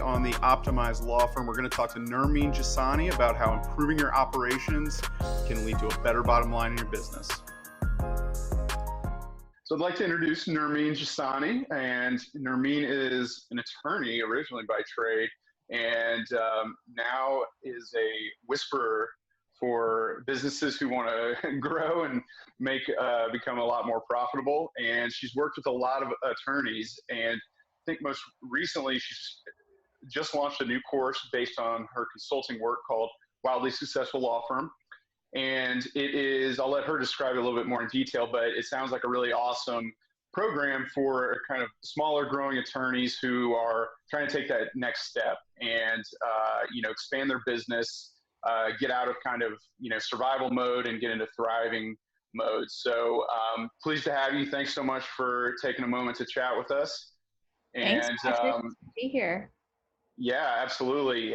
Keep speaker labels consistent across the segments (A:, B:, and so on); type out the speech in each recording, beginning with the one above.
A: on the Optimized Law Firm. We're going to talk to Nermin Jasani about how improving your operations can lead to a better bottom line in your business. So I'd like to introduce Nermin Jasani, and Nermin is an attorney originally by trade, and now is a whisperer for businesses who want to grow and make become a lot more profitable. And she's worked with a lot of attorneys, and I think most recently she's just launched a new course based on her consulting work called Wildly Successful Law Firm. And it is, I'll let her describe it a little bit more in detail, but it sounds like a really awesome program for kind of smaller growing attorneys who are trying to take that next step and, expand their business, get out of kind of, survival mode and get into thriving mode. So pleased to have you. Thanks so much for taking a moment to chat with us.
B: Thanks,
A: And
B: Patrick, to be here.
A: yeah, absolutely.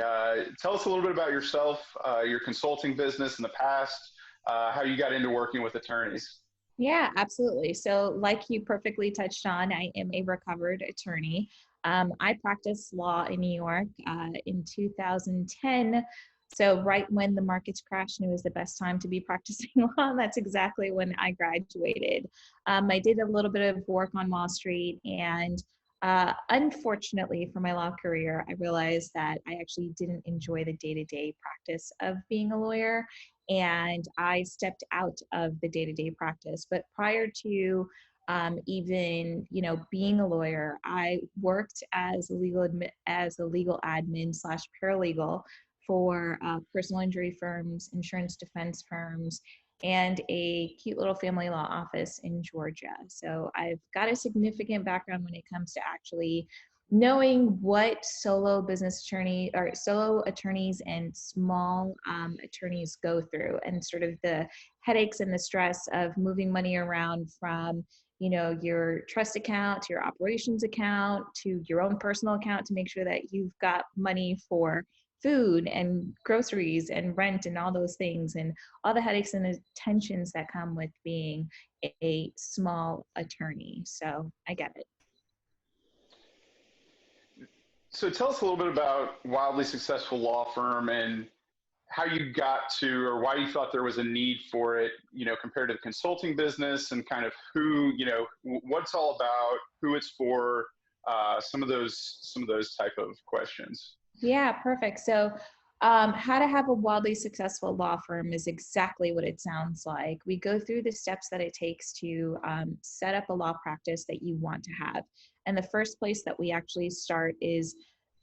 A: Tell us a little bit about yourself, your consulting business in the past, how you got into working with attorneys.
B: Yeah, absolutely. So like you perfectly touched on, I am a recovered attorney. I practiced law in New York in 2010. So right when the markets crashed and it was the best time to be practicing law, that's exactly when I graduated. I did a little bit of work on Wall Street, and unfortunately for my law career, I realized that I actually didn't enjoy the day-to-day practice of being a lawyer, and I stepped out of the day-to-day practice. But prior to even being a lawyer, I worked as a legal admin slash paralegal for personal injury firms, insurance defense firms, and a cute little family law office in Georgia. So I've got a significant background when it comes to actually knowing what solo attorneys and small attorneys go through, and sort of the headaches and the stress of moving money around from your trust account to your operations account to your own personal account to make sure that you've got money for food and groceries and rent and all those things, and all the headaches and the tensions that come with being a small attorney. So I get it.
A: So tell us a little bit about Wildly Successful Law Firm and how you got to, or why you thought there was a need for it, compared to the consulting business, and kind of who, what it's all about, who it's for, some of those type of questions.
B: Yeah, perfect. So how to have a wildly successful law firm is exactly what it sounds like. We go through the steps that it takes to set up a law practice that you want to have. And the first place that we actually start is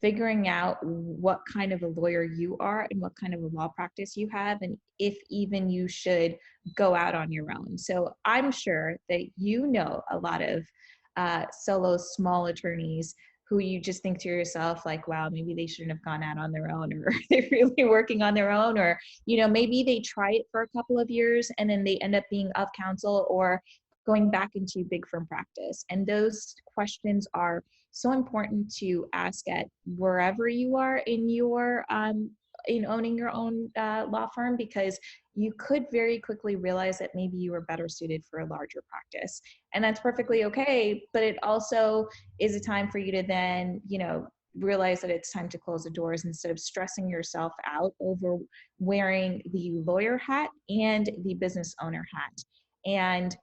B: figuring out what kind of a lawyer you are and what kind of a law practice you have, and if even you should go out on your own. So I'm sure that a lot of solo small attorneys who you just think to yourself like, wow, maybe they shouldn't have gone out on their own, or they're really working on their own, or, maybe they try it for a couple of years and then they end up being of counsel or going back into big firm practice. And those questions are so important to ask at wherever you are in your in owning your own law firm, because you could very quickly realize that maybe you are better suited for a larger practice. And that's perfectly okay, but it also is a time for you to then, realize that it's time to close the doors instead of stressing yourself out over wearing the lawyer hat and the business owner hat. And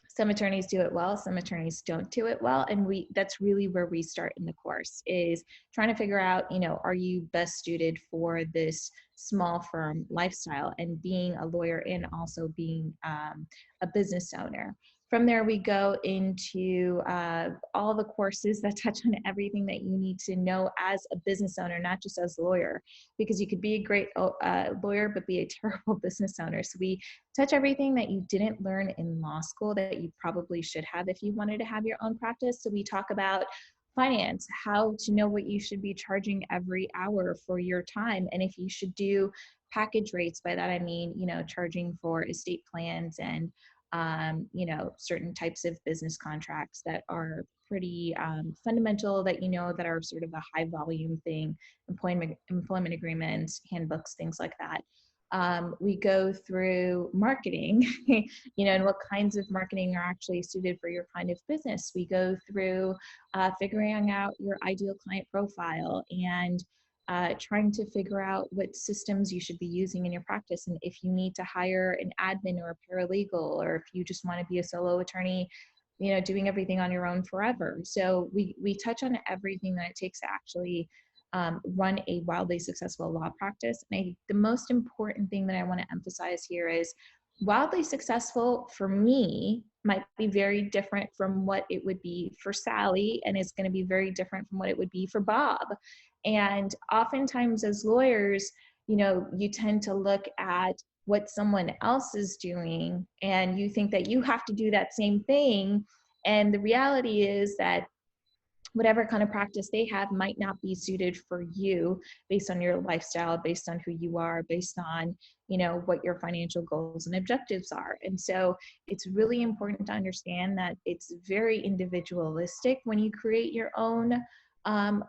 B: some attorneys do it well, some attorneys don't do it well. And that's really where we start in the course, is trying to figure out, are you best suited for this small firm lifestyle and being a lawyer and also being a business owner. From there, we go into all the courses that touch on everything that you need to know as a business owner, not just as a lawyer, because you could be a great lawyer, but be a terrible business owner. So we touch everything that you didn't learn in law school that you probably should have if you wanted to have your own practice. So we talk about finance, how to know what you should be charging every hour for your time, and if you should do package rates. By that I mean, charging for estate plans and certain types of business contracts that are pretty fundamental, that that are sort of a high volume thing, employment agreements, handbooks, things like that. We go through marketing, and what kinds of marketing are actually suited for your kind of business. We go through figuring out your ideal client profile and trying to figure out what systems you should be using in your practice, and if you need to hire an admin or a paralegal, or if you just want to be a solo attorney, doing everything on your own forever. So we touch on everything that it takes to actually run a wildly successful law practice. And the most important thing that I want to emphasize here is wildly successful for me might be very different from what it would be for Sally, and it's going to be very different from what it would be for Bob. And oftentimes as lawyers, you tend to look at what someone else is doing and you think that you have to do that same thing. And the reality is that whatever kind of practice they have might not be suited for you based on your lifestyle, based on who you are, based on, what your financial goals and objectives are. And so it's really important to understand that it's very individualistic when you create your own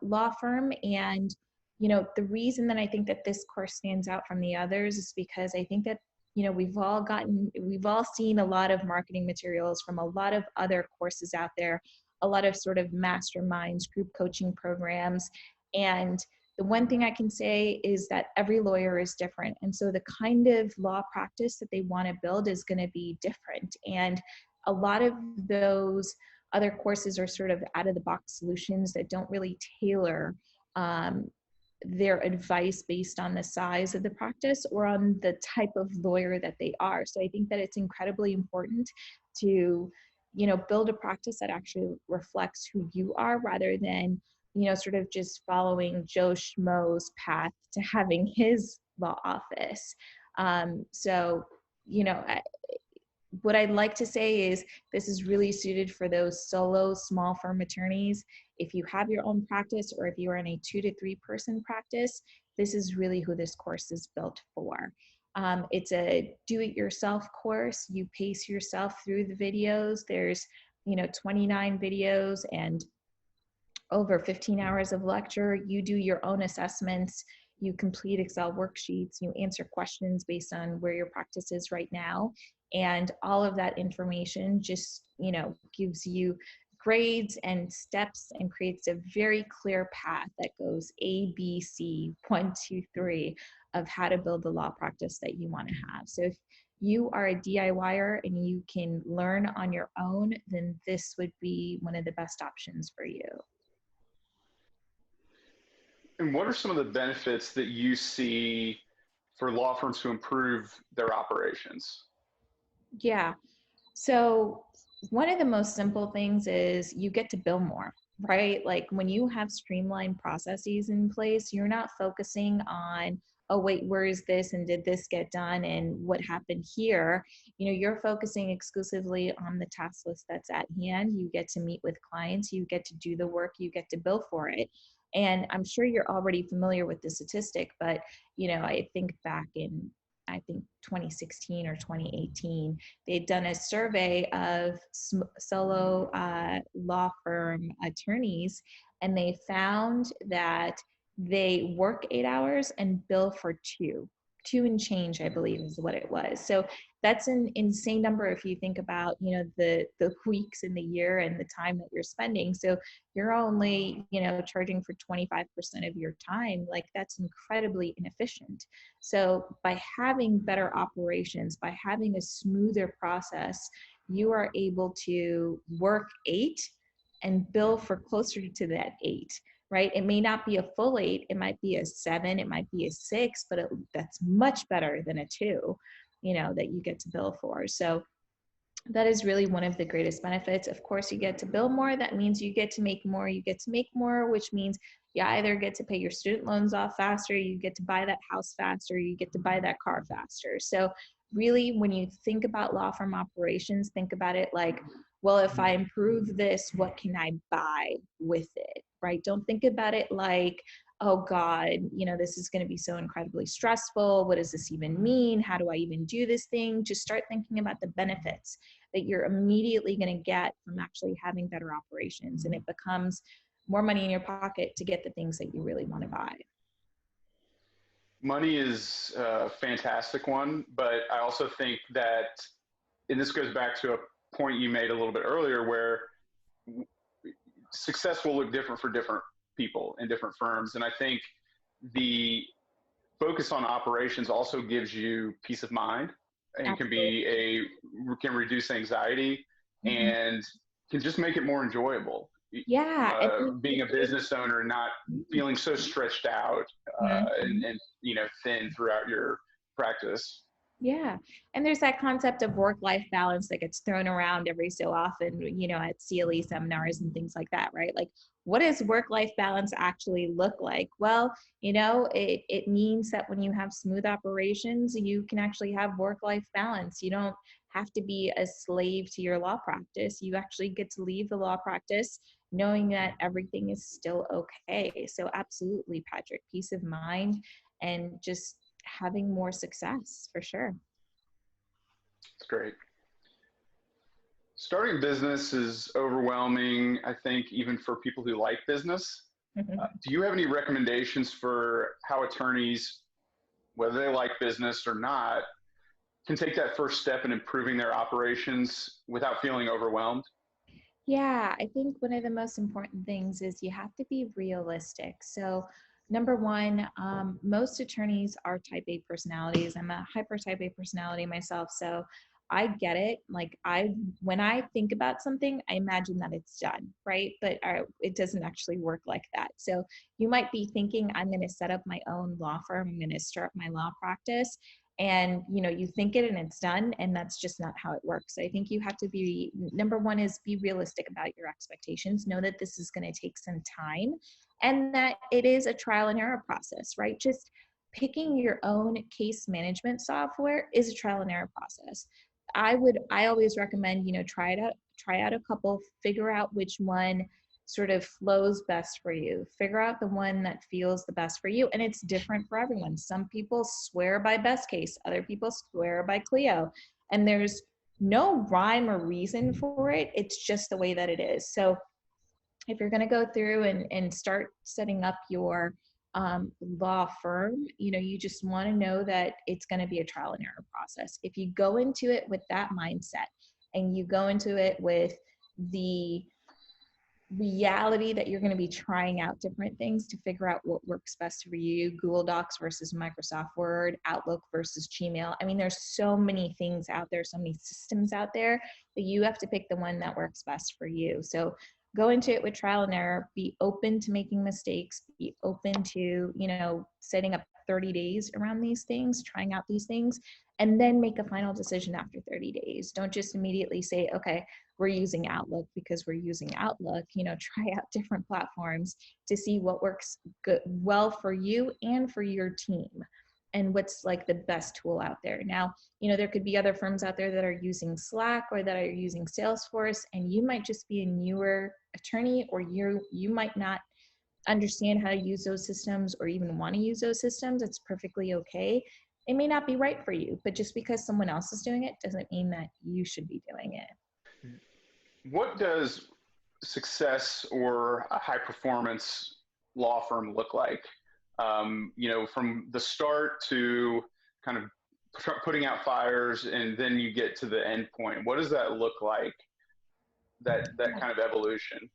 B: law firm. And, the reason that I think that this course stands out from the others is because I think that we've all seen a lot of marketing materials from a lot of other courses out there, a lot of sort of masterminds, group coaching programs. And the one thing I can say is that every lawyer is different. And so the kind of law practice that they want to build is going to be different. And a lot of those other courses are sort of out of the box solutions that don't really tailor their advice based on the size of the practice or on the type of lawyer that they are. So I think that it's incredibly important to, build a practice that actually reflects who you are rather than, sort of just following Joe Schmo's path to having his law office. So, what I'd like to say is this is really suited for those solo small firm attorneys. If you have your own practice or if you are in a 2 to 3 person practice, this is really who this course is built for. It's a do-it-yourself course. You pace yourself through the videos. There's 29 videos and over 15 hours of lecture. You do your own assessments. You complete Excel worksheets. You answer questions based on where your practice is right now. And all of that information just, gives you grades and steps and creates a very clear path that goes A, B, C, 1, 2, 3 of how to build the law practice that you want to have. So if you are a DIYer and you can learn on your own, then this would be one of the best options for you.
A: And what are some of the benefits that you see for law firms to improve their operations?
B: Yeah. So one of the most simple things is you get to bill more, right? Like when you have streamlined processes in place, you're not focusing on, oh, wait, where is this? And did this get done? And what happened here? You're focusing exclusively on the task list that's at hand. You get to meet with clients, you get to do the work, you get to bill for it. And I'm sure you're already familiar with the statistic, but, I think back in 2016 or 2018, they'd done a survey of solo law firm attorneys, and they found that they work 8 hours and bill for two and change, I believe is what it was. So that's an insane number if you think about, the weeks in the year and the time that you're spending. So you're only, charging for 25% of your time. Like that's incredibly inefficient. So by having better operations, by having a smoother process, you are able to work 8 and bill for closer to that 8. Right? It may not be a full 8, it might be a 7, it might be a 6, but that's much better than a 2, that you get to bill for. So that is really one of the greatest benefits. Of course, you get to bill more. That means you get to make more. You get to make more, which means you either get to pay your student loans off faster, you get to buy that house faster, you get to buy that car faster. So really, when you think about law firm operations, think about it like, well, if I improve this, what can I buy with it, right? Don't think about it like, oh God, this is going to be so incredibly stressful. What does this even mean? How do I even do this thing? Just start thinking about the benefits that you're immediately going to get from actually having better operations. And it becomes more money in your pocket to get the things that you really want to buy.
A: Money is a fantastic one, but I also think that, and this goes back to a point you made a little bit earlier, where success will look different for different people in different firms. And I think the focus on operations also gives you peace of mind and
B: Absolutely.
A: can reduce anxiety
B: Mhm.
A: and can just make it more enjoyable.
B: Yeah, and
A: Being a business owner, not feeling so stretched out
B: Mhm.
A: and thin throughout your practice.
B: Yeah. And there's that concept of work-life balance that gets thrown around every so often, at CLE seminars and things like that, right? Like, what does work-life balance actually look like? Well, it means that when you have smooth operations, you can actually have work-life balance. You don't have to be a slave to your law practice. You actually get to leave the law practice knowing that everything is still okay. So absolutely, Patrick, peace of mind and just having more success for sure.
A: It's great. Starting a business is overwhelming, I think, even for people who like business. Do you have any recommendations for how attorneys, whether they like business or not, can take that first step in improving their operations without feeling overwhelmed?
B: Yeah, I think one of the most important things is you have to be realistic. So, number one, most attorneys are type A personalities. I'm a hyper type A personality myself. So, I get it. When I think about something, I imagine that it's done, right? But it doesn't actually work like that. So, you might be thinking, I'm going to set up my own law firm, I'm going to start my law practice. And you think it and it's done, and that's just not how it works. So I think you have to be, number one is be realistic about your expectations, know that this is going to take some time and that it is a trial and error process, right? Just picking your own case management software is a trial and error process. I always recommend, try out a couple, figure out which one sort of flows best for you. Figure out the one that feels the best for you. And it's different for everyone. Some people swear by best case, other people swear by Clio. And there's no rhyme or reason for it. It's just the way that it is. So if you're going to go through and start setting up your law firm, you just want to know that it's going to be a trial and error process. If you go into it with that mindset and you go into it with the reality that you're going to be trying out different things to figure out what works best for you, Google Docs versus Microsoft Word, Outlook versus Gmail. I mean, there's so many things out there, so many systems out there that you have to pick the one that works best for you. So go into it with trial and error, be open to making mistakes, be open to, setting up 30 days around these things, trying out these things, and then make a final decision after 30 days. Don't just immediately say, okay, we're using Outlook because we're using Outlook. Try out different platforms to see what works well for you and for your team and what's like the best tool out there. Now, there could be other firms out there that are using Slack or that are using Salesforce, and you might just be a newer attorney, or you might not understand how to use those systems or even want to use those systems. It's perfectly okay. It may not be right for you, but just because someone else is doing it doesn't mean that you should be doing it.
A: What does success or a high performance law firm look like? From the start to kind of putting out fires, and then you get to the end point. What does that look like? That kind of evolution.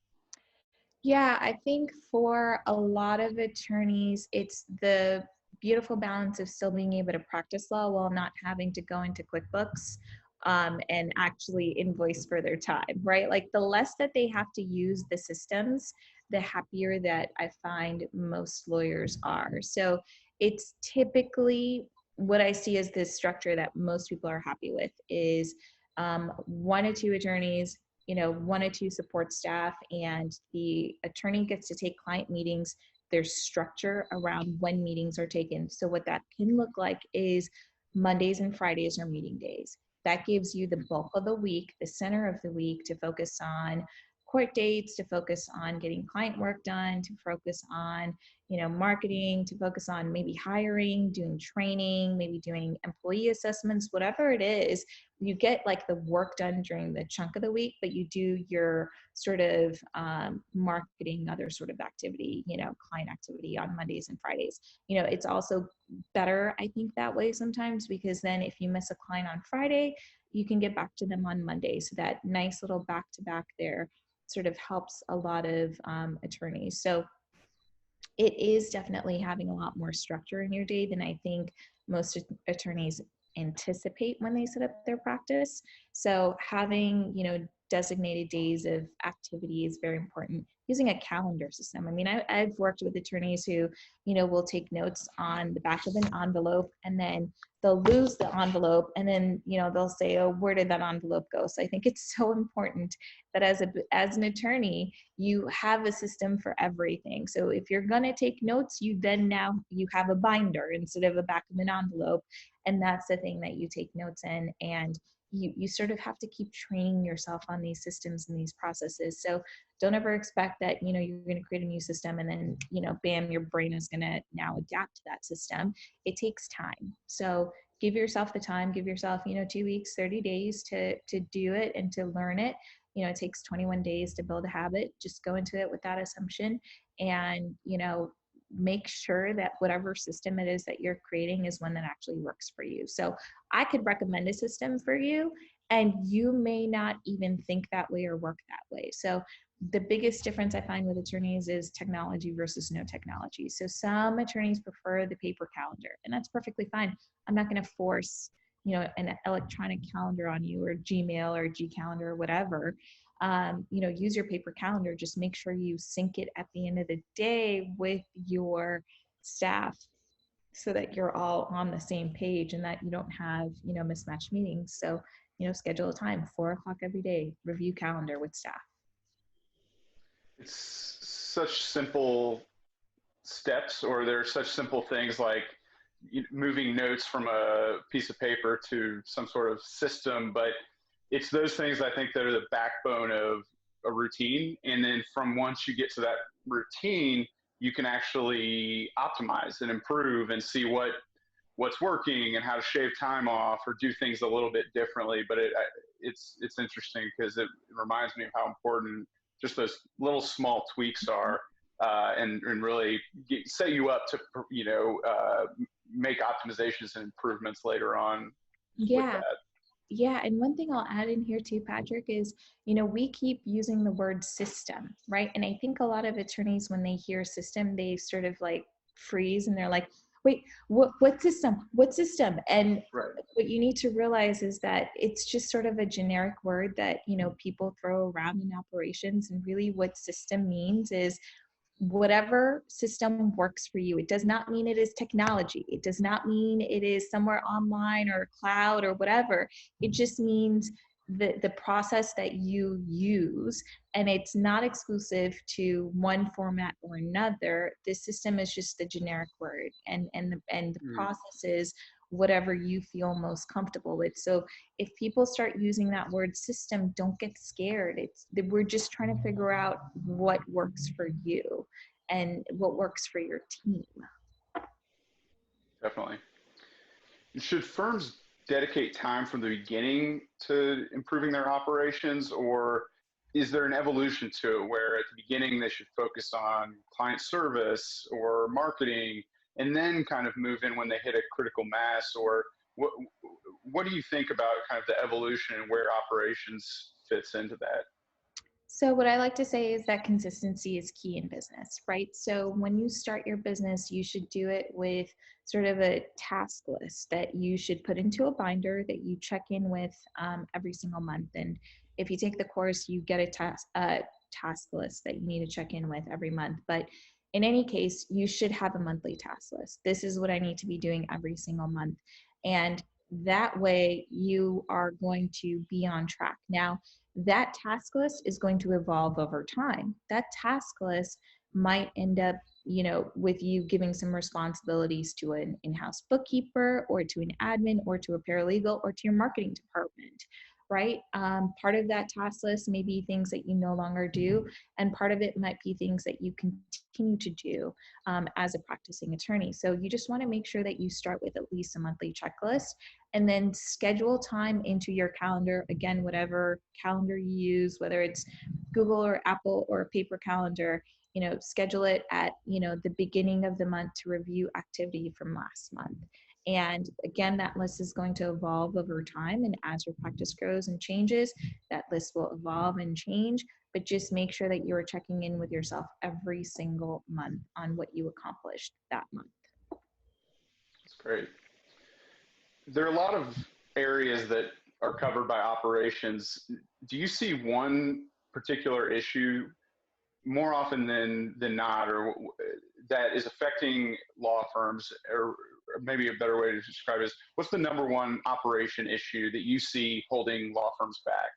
B: Yeah, I think for a lot of attorneys, it's the beautiful balance of still being able to practice law while not having to go into QuickBooks and actually invoice for their time, right? Like the less that they have to use the systems, the happier that I find most lawyers are. So it's typically what I see as the structure that most people are happy with is 1 to 2 attorneys, 1 or 2 support staff, and the attorney gets to take client meetings. There's structure around when meetings are taken. So what that can look like is Mondays and Fridays are meeting days. That gives you the bulk of the week, the center of the week, to focus on court dates, to focus on getting client work done, to focus on, marketing, to focus on maybe hiring, doing training, maybe doing employee assessments, whatever it is. You get like the work done during the chunk of the week, but you do your sort of marketing, other sort of activity, client activity on Mondays and Fridays. It's also better, I think, that way sometimes, because then if you miss a client on Friday, you can get back to them on Monday. So that nice little back to back there sort of helps a lot of attorneys. So it is definitely having a lot more structure in your day than I think most attorneys anticipate when they set up their practice. So having, designated days of activity is very important. Using a calendar system. I mean, I've worked with attorneys who, will take notes on the back of an envelope, and then they'll lose the envelope, and then, they'll say, oh, where did that envelope go? So I think it's so important that as an attorney, you have a system for everything. So if you're going to take notes, you have a binder instead of a back of an envelope. And that's the thing that you take notes in. And you sort of have to keep training yourself on these systems and these processes. So don't ever expect that, you're going to create a new system and then, bam, your brain is going to now adapt to that system. It takes time. So give yourself the time, give yourself, 2 weeks, 30 days to do it and to learn it. It takes 21 days to build a habit. Just go into it with that assumption and, make sure that whatever system it is that you're creating is one that actually works for you. So I could recommend a system for you, and you may not even think that way or work that way. So the biggest difference I find with attorneys is technology versus no technology. So some attorneys prefer the paper calendar, and that's perfectly fine. I'm not going to force, an electronic calendar on you, or Gmail or G Calendar or whatever. Use your paper calendar. Just make sure you sync it at the end of the day with your staff so that you're all on the same page and that you don't have, mismatched meetings. So, schedule a time, 4:00 every day, review calendar with staff.
A: It's such simple steps, or there are such simple things like moving notes from a piece of paper to some sort of system, but it's those things I think that are the backbone of a routine. And then from once you get to that routine, you can actually optimize and improve and see what's working and how to shave time off or do things a little bit differently. But it's interesting because it reminds me of how important just those little small tweaks are, and really set you up to, make optimizations and improvements later on.
B: Yeah.
A: With that.
B: Yeah. And one thing I'll add in here too, Patrick, is, we keep using the word system, right? And I think a lot of attorneys, when they hear system, they sort of like freeze and they're like, wait, what system? What system? And
A: right.
B: What you need to realize is that it's just sort of a generic word that, people throw around in operations. And really what system means is whatever system works for you. It does not mean it is technology. It does not mean it is somewhere online or cloud or whatever. It just means the process that you use, and it's not exclusive to one format or another. This system is just the generic word, and the process is whatever you feel most comfortable with. So if people start using that word system, don't get scared. We're just trying to figure out what works for you and what works for your team.
A: Definitely. Should firms dedicate time from the beginning to improving their operations, or is there an evolution to it where at the beginning they should focus on client service or marketing and then kind of move in when they hit a critical mass? Or what do you think about kind of the evolution and where operations fits into that?
B: So what I like to say is that consistency is key in business, right? So when you start your business, you should do it with sort of a task list that you should put into a binder that you check in with every single month. And if you take the course, you get a task list that you need to check in with every month. But in any case, you should have a monthly task list. This is what I need to be doing every single month. And that way you are going to be on track. Now, that task list is going to evolve over time. That task list might end up, with you giving some responsibilities to an in-house bookkeeper or to an admin or to a paralegal or to your marketing department. right? Part of that task list may be things that you no longer do, and part of it might be things that you continue to do as a practicing attorney. So you just want to make sure that you start with at least a monthly checklist, and then schedule time into your calendar. Again, whatever calendar you use, whether it's Google or Apple or a paper calendar, schedule it at, the beginning of the month to review activity from last month. And again, that list is going to evolve over time. And as your practice grows and changes, that list will evolve and change. But just make sure that you're checking in with yourself every single month on what you accomplished that month.
A: That's great. There are a lot of areas that are covered by operations. Do you see one particular issue more often than not, or that is affecting law firms, or maybe a better way to describe it is, what's the number one operation issue that you see holding law firms back?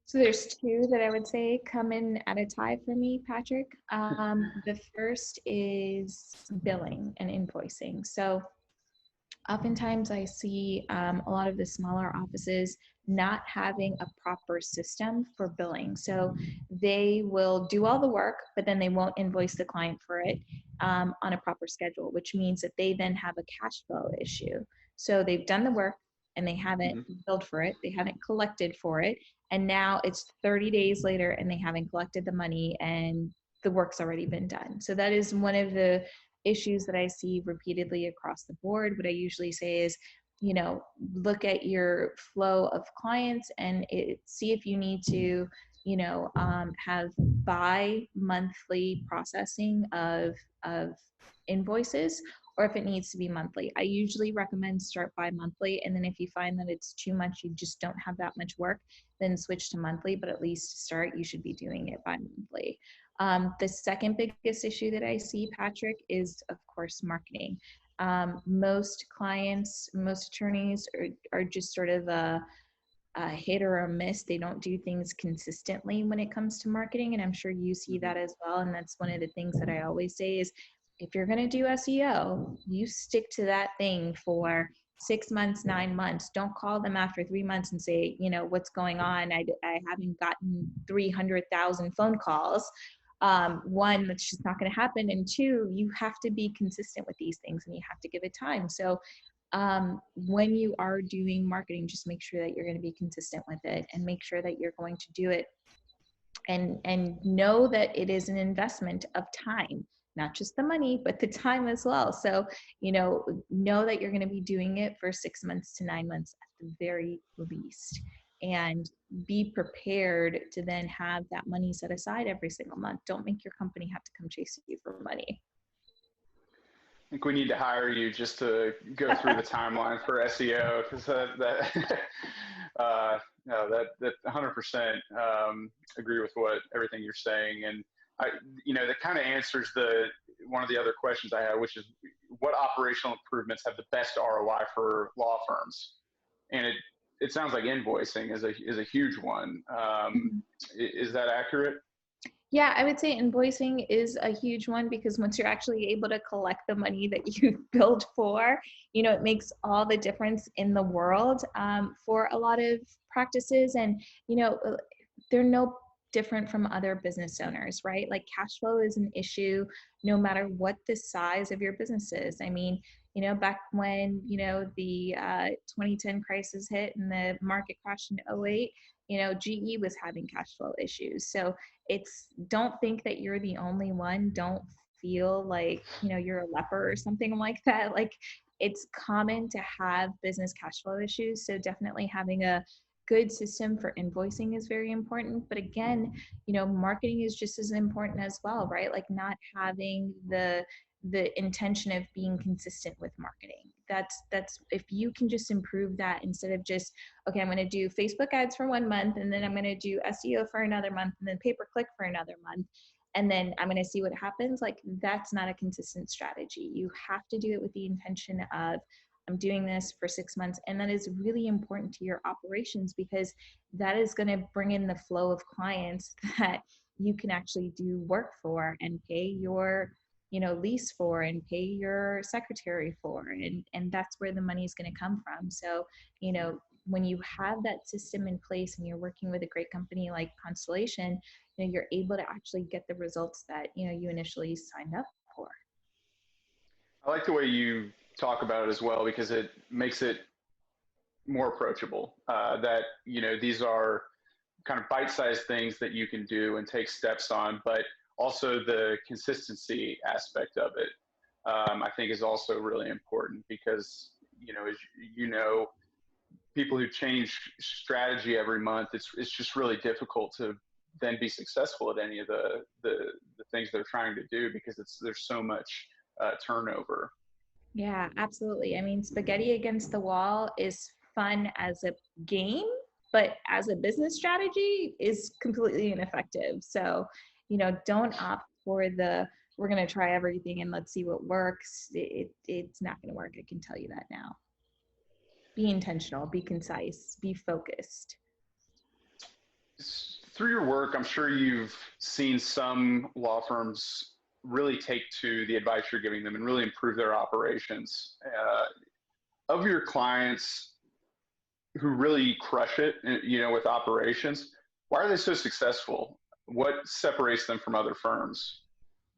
B: So there's two that I would say come in at a tie for me, Patrick. The first is billing and invoicing. So oftentimes I see a lot of the smaller offices not having a proper system for billing. So they will do all the work, but then they won't invoice the client for it on a proper schedule, which means that they then have a cash flow issue. So they've done the work and they haven't billed for it, they haven't collected for it, and now it's 30 days later and they haven't collected the money and the work's already been done. So that is one of the issues that I see repeatedly across the board. What I usually say is, look at your flow of clients and see if you need to, have bi-monthly processing of invoices, or if it needs to be monthly. I usually recommend start bi-monthly, and then if you find that it's too much, you just don't have that much work, then switch to monthly, but at least to start, you should be doing it bi-monthly. The second biggest issue that I see, Patrick, is of course marketing. Most clients, most attorneys are just sort of a hit or a miss. They don't do things consistently when it comes to marketing, and I'm sure you see that as well. And that's one of the things that I always say is, if you're going to do SEO, you stick to that thing for 6 months, 9 months. Don't call them after 3 months and say, what's going on? I haven't gotten 300,000 phone calls. One, that's just not going to happen. And two, you have to be consistent with these things and you have to give it time. So when you are doing marketing, just make sure that you're going to be consistent with it and make sure that you're going to do it and know that it is an investment of time, not just the money, but the time as well. So, know that you're going to be doing it for 6 months to 9 months at the very least, and be prepared to then have that money set aside every single month. Don't make your company have to come chase you for money.
A: I think we need to hire you just to go through the timeline for SEO, because that 100% agree with everything you're saying, and that kind of answers one of the other questions I have, which is what operational improvements have the best ROI for law firms, and it sounds like invoicing is a huge one. Is that accurate?
B: Yeah, I would say invoicing is a huge one, because once you're actually able to collect the money that you billed for, it makes all the difference in the world for a lot of practices. And, they're no different from other business owners, right? Like cash flow is an issue no matter what the size of your business is. I mean, back when, the 2010 crisis hit and the market crashed in 08, GE was having cash flow issues. So don't think that you're the only one. Don't feel like, you're a leper or something like that. Like, it's common to have business cash flow issues. So definitely having a good system for invoicing is very important. But again, marketing is just as important as well, right? Like not having the intention of being consistent with marketing. That's if you can just improve that, instead of just, okay, I'm going to do Facebook ads for 1 month, and then I'm going to do SEO for another month, and then pay-per-click for another month, and then I'm going to see what happens. Like, that's not a consistent strategy. You have to do it with the intention of, I'm doing this for 6 months. And that is really important to your operations, because that is going to bring in the flow of clients that you can actually do work for and pay your lease for and pay your secretary for, and that's where the money is going to come from. So when you have that system in place and you're working with a great company like Constellation, you're able to actually get the results that, you initially signed up for.
A: I like the way you talk about it as well because it makes it more approachable. That these are kind of bite-sized things that you can do and take steps on, but also the consistency aspect of it, I think, is also really important because as people who change strategy every month, it's just really difficult to then be successful at any of the things they're trying to do because there's so much turnover.
B: Yeah, absolutely. I mean, spaghetti against the wall is fun as a game, but as a business strategy is completely ineffective. So, don't opt for we're going to try everything and let's see what works. It's not going to work. I can tell you that now. Be intentional, be concise, be focused.
A: Through your work, I'm sure you've seen some law firms really take to the advice you're giving them and really improve their operations. Of your clients who really crush it, with operations, why are they so successful? What separates them from other firms?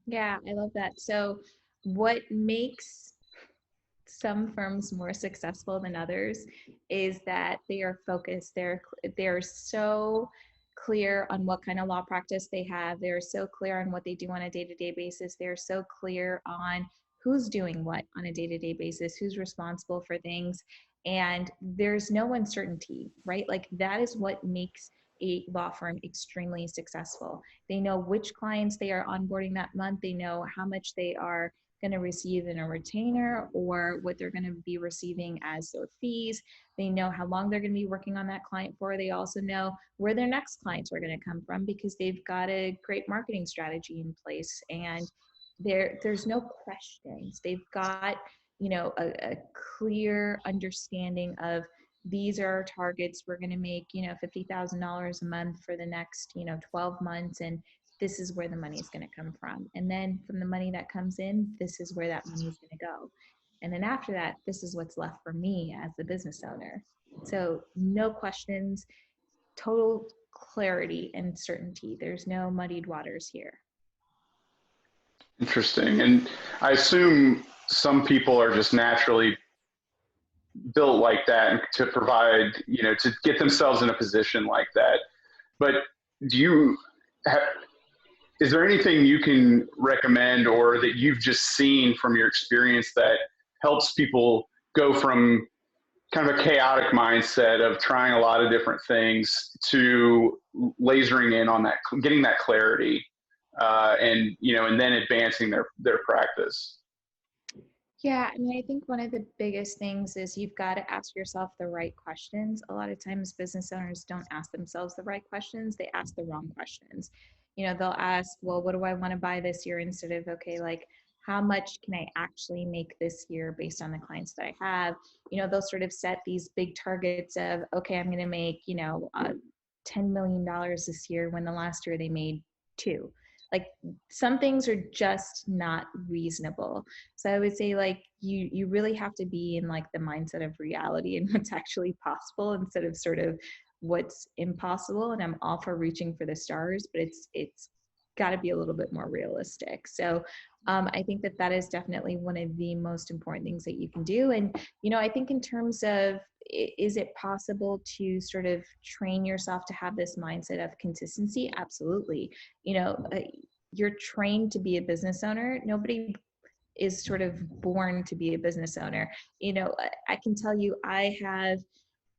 B: Yeah, I love that. So what makes some firms more successful than others is that they are focused. They're so clear on what kind of law practice they have. They're so clear on what they do on a day-to-day basis. They're so clear on who's doing what on a day-to-day basis, who's responsible for things. And there's no uncertainty, right? Like that is what makes a law firm extremely successful. They know which clients they are onboarding that month. They know how much they are going to receive in a retainer or what they're going to be receiving as their fees. They know how long they're going to be working on that client for. They also know where their next clients are going to come from because they've got a great marketing strategy in place. And there's no questions. They've got, a clear understanding of these are our targets. We're going to make, $50,000 a month for the next, 12 months. And this is where the money is going to come from. And then from the money that comes in, this is where that money is going to go. And then after that, this is what's left for me as the business owner. So no questions, total clarity and certainty. There's no muddied waters here.
A: Interesting. And I assume some people are just naturally built like that to provide, to get themselves in a position like that. But is there anything you can recommend or that you've just seen from your experience that helps people go from kind of a chaotic mindset of trying a lot of different things to lasering in on that, getting that clarity, and then advancing their practice?
B: Yeah, I mean, I think one of the biggest things is you've got to ask yourself the right questions. A lot of times business owners don't ask themselves the right questions. They ask the wrong questions. They'll ask, well, what do I want to buy this year instead of, okay, like how much can I actually make this year based on the clients that I have? They'll sort of set these big targets of, okay, I'm going to make, $10 million this year when the last year they made two. Like some things are just not reasonable. So I would say like you really have to be in like the mindset of reality and what's actually possible instead of sort of what's impossible. And I'm all for reaching for the stars, but it's got to be a little bit more realistic. So I think that is definitely one of the most important things that you can do. And, I think in terms of, is it possible to sort of train yourself to have this mindset of consistency? Absolutely. You're trained to be a business owner. Nobody is sort of born to be a business owner. I can tell you, I have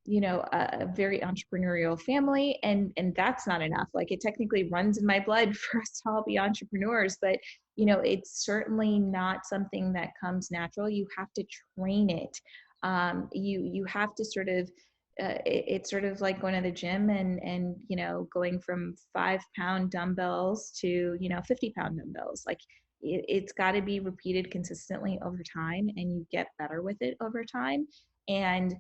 B: a very entrepreneurial family, and that's not enough. Like it technically runs in my blood for us to all be entrepreneurs, but it's certainly not something that comes natural. You have to train it. You have to sort of it's sort of like going to the gym and going from 5-pound dumbbells to 50-pound dumbbells. Like it's got to be repeated consistently over time, and you get better with it over time. And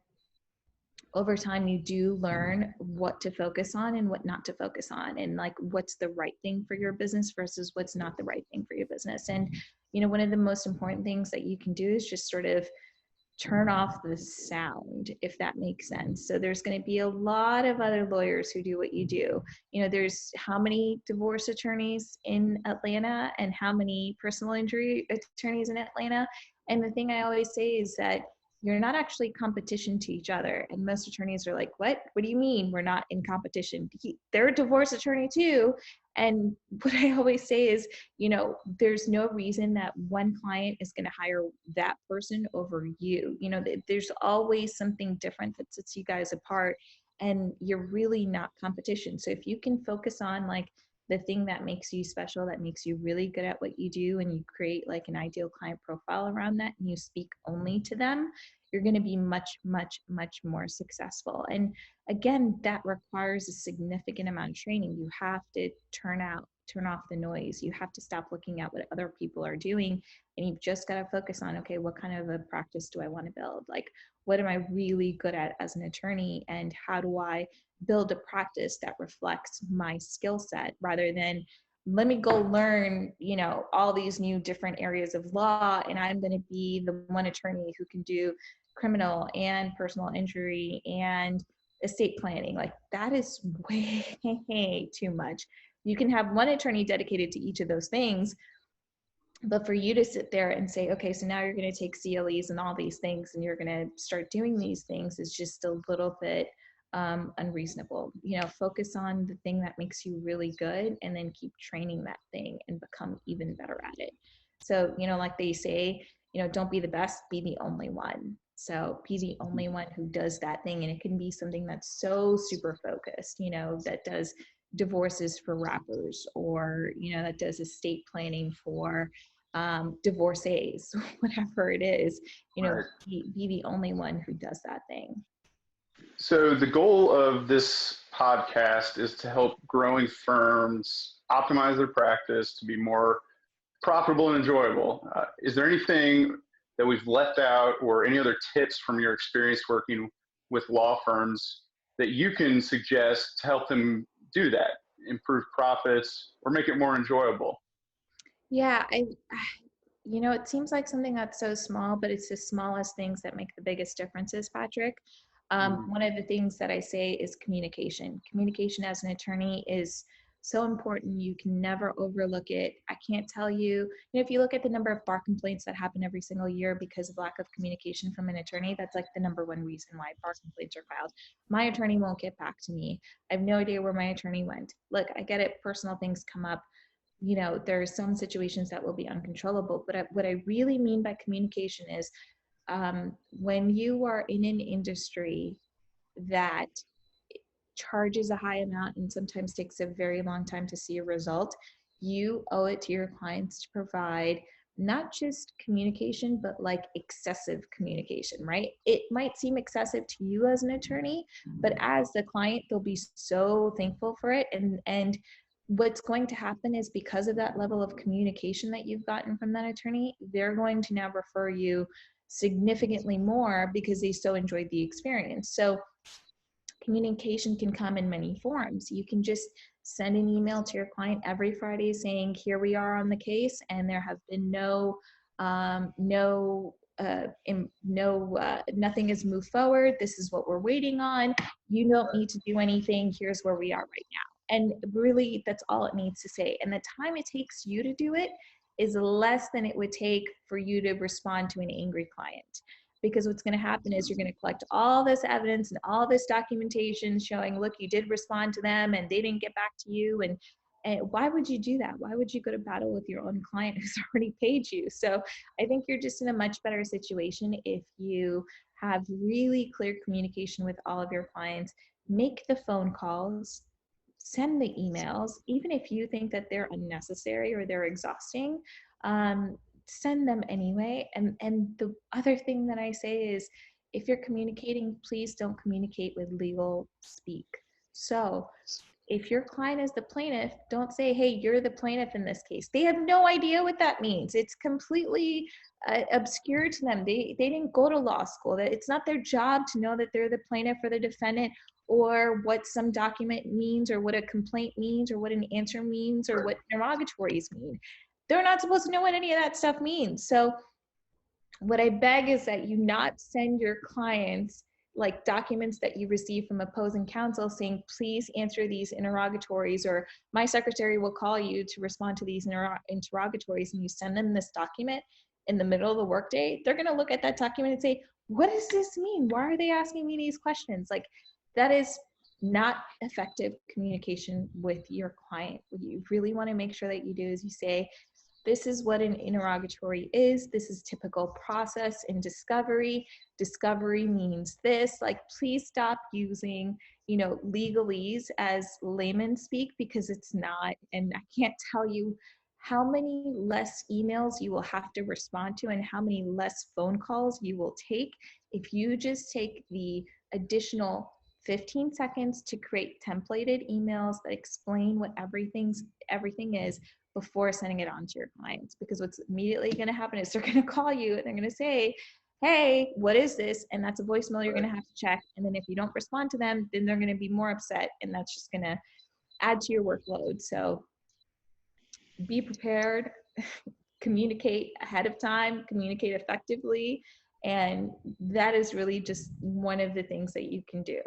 B: over time, you do learn what to focus on and what not to focus on, and like what's the right thing for your business versus what's not the right thing for your business. And one of the most important things that you can do is just sort of turn off the sound, if that makes sense. So there's going to be a lot of other lawyers who do what you do. You know, there's how many divorce attorneys in Atlanta and how many personal injury attorneys in Atlanta. And the thing I always say is that you're not actually competition to each other. And most attorneys are like, what do you mean we're not in competition? They're a divorce attorney too. And what I always say is, you know, there's no reason that one client is going to hire that person over you. You know, there's always something different that sets you guys apart, and you're really not competition. So if you can focus on like the thing that makes you special, that makes you really good at what you do, and you create like an ideal client profile around that, and you speak only to them, you're going to be much, much, much more successful. And again, that requires a significant amount of training. You have to turn off the noise. You have to stop looking at what other people are doing, and you've just got to focus on, okay, what kind of a practice do I want to build? Like, what am I really good at as an attorney, and how do I build a practice that reflects my skill set, rather than let me go learn, you know, all these new different areas of law, and I'm going to be the one attorney who can do criminal and personal injury and estate planning. Like, that is way too much. You can have one attorney dedicated to each of those things, but for you to sit there and say, okay, so now you're going to take CLEs and all these things, and you're going to start doing these things, is just a little bit unreasonable. You know, focus on the thing that makes you really good, and then keep training that thing and become even better at it. So, you know, like they say, you know, don't be the best, be the only one. So be the only one who does that thing. And it can be something that's so super focused, you know, that does divorces for rappers, or, you know, that does estate planning for divorcees, whatever it is, you know,
A: Right.
B: be the only one who does that thing.
A: So the goal of this podcast is to help growing firms optimize their practice to be more profitable and enjoyable. Is there anything that we've left out, or any other tips from your experience working with law firms that you can suggest to help them do that, improve profits, or make it more enjoyable?
B: Yeah, you know, it seems like something that's so small, but it's the smallest things that make the biggest differences, Patrick. One of the things that I say is communication. Communication as an attorney is so important. You can never overlook it. I can't tell you, you know, if you look at the number of bar complaints that happen every single year because of lack of communication from an attorney, that's like the number one reason why bar complaints are filed. My attorney won't get back to me. I have no idea where my attorney went. Look, I get it. Personal things come up. You know, there are some situations that will be uncontrollable, but what I really mean by communication is when you are in an industry that charges a high amount and sometimes takes a very long time to see a result, you owe it to your clients to provide not just communication, but like excessive communication, right? It might seem excessive to you as an attorney, but as the client, they'll be so thankful for it. And what's going to happen is, because of that level of communication that you've gotten from that attorney, they're going to now refer you significantly more because they so enjoyed the experience. So communication can come in many forms. You can just send an email to your client every Friday saying, here we are on the case, and there have been nothing has moved forward. This is what we're waiting on. You don't need to do anything. Here's where we are right now. And really, that's all it needs to say. And the time it takes you to do it is less than it would take for you to respond to an angry client. Because what's going to happen is you're going to collect all this evidence and all this documentation showing, look, you did respond to them and they didn't get back to you. And why would you do that? Why would you go to battle with your own client who's already paid you? So I think you're just in a much better situation if you have really clear communication with all of your clients. Make the phone calls, send the emails, even if you think that they're unnecessary or they're exhausting. Send them anyway. And the other thing that I say is, if you're communicating, please don't communicate with legal speak. So if your client is the plaintiff, don't say, hey, you're the plaintiff in this case. They have no idea what that means. It's completely obscure to them. They didn't go to law school. It's not their job to know that they're the plaintiff or the defendant, or what some document means, or what a complaint means, or what an answer means, or what interrogatories mean. They're not supposed to know what any of that stuff means. So What I beg is that you not send your clients like documents that you receive from opposing counsel saying, please answer these interrogatories, or my secretary will call you to respond to these interrogatories, and you send them this document in the middle of the workday. They're going to look at that document and say, what does this mean? Why are they asking me these questions? Like, that is not effective communication with your client. What you really want to make sure that you do is you say, this is what an interrogatory is. This is typical process in discovery. Discovery means this. Like, please stop using, legalese as layman speak, because it's not. And I can't tell you how many less emails you will have to respond to and how many less phone calls you will take if you just take the additional 15 seconds to create templated emails that explain what everything is before sending it on to your clients. Because what's immediately going to happen is they're going to call you and they're going to say, hey, what is this? And that's a voicemail you're going to have to check. And then if you don't respond to them, then they're going to be more upset, and that's just going to add to your workload. So be prepared, communicate ahead of time, communicate effectively. And that is really just one of the things that you can do.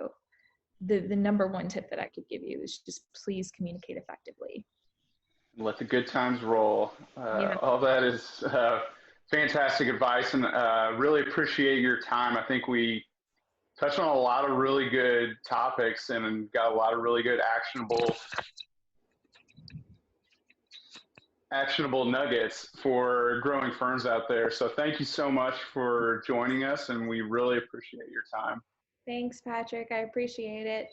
B: The number one tip that I could give you is just please communicate effectively.
A: Let the good times roll.
B: Yeah.
A: All that is fantastic advice, and really appreciate your time. I think we touched on a lot of really good topics and got a lot of really good actionable nuggets for growing firms out there. So thank you so much for joining us, and we really appreciate your time.
B: Thanks, Patrick. I appreciate it.